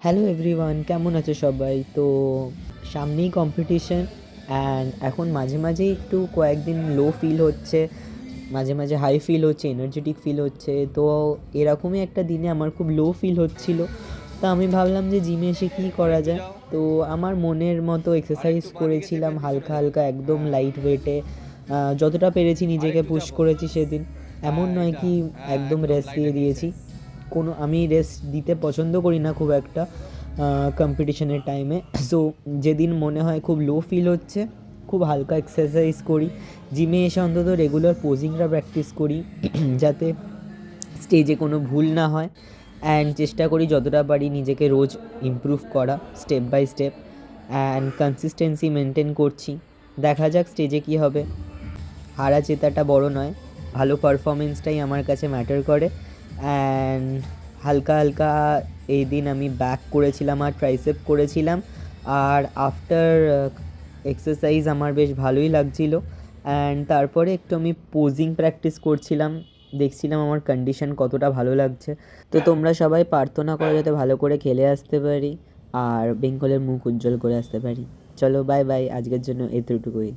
Hello everyone, কেমন আছো সবাই? তো সামনেই কম্পিটিশন অ্যান্ড এখন মাঝে মাঝেই একটু কয়েকদিন লো ফিল হচ্ছে, মাঝে মাঝে হাই ফিল হচ্ছে, এনার্জেটিক ফিল হচ্ছে। তো এরকমই একটা দিনে আমার খুব লো ফিল হচ্ছিল। তো আমি ভাবলাম যে জিমে এসে কী করা যায়। তো আমার মনের মতো এক্সারসাইজ করেছিলাম হালকা হালকা, একদম লাইট ওয়েটে। যতটা পেরেছি নিজেকে পুশ করেছি সেদিন। এমন নয় কি একদম রেস্ট দিয়ে দিয়েছি। আমি রেস্ট দিতে পছন্দ করি না খুব একটা কম্পিটিশনের টাইমে। সো যেদিন মনে হয় খুব লো ফিল হচ্ছে, খুব হালকা এক্সারসাইজ করি। জিমে এসে অন্তত রেগুলার পোজিংটা প্র্যাকটিস করি যাতে স্টেজে কোনো ভুল না হয়। অ্যান্ড চেষ্টা করি যতটা পারি নিজেকে রোজ ইমপ্রুভ করা, step by step. And consistency maintain করছি। দেখা যাক স্টেজে কী হবে। হারা জেতাটা বড় নয়, ভালো পারফরমেন্সটাই আমার কাছে ম্যাটার করে। অ্যান্ড হালকা হালকা এই দিন আমি ব্যাক করেছিলাম আর ট্রাইসেপ করেছিলাম। আর আফটার এক্সারসাইজ আমার বেশ ভালোই লাগছিল। অ্যান্ড তারপরে একটু আমি পোজিং প্র্যাকটিস করছিলাম, দেখছিলাম আমার কন্ডিশন কতটা ভালো লাগছে। তো তোমরা সবাই প্রার্থনা করো যাতে ভালো করে খেলে আসতে পারি আর বেঙ্গলের মুখ উজ্জ্বল করে আসতে পারি। চলো বাই বাই, আজকের জন্য এতটুকুই।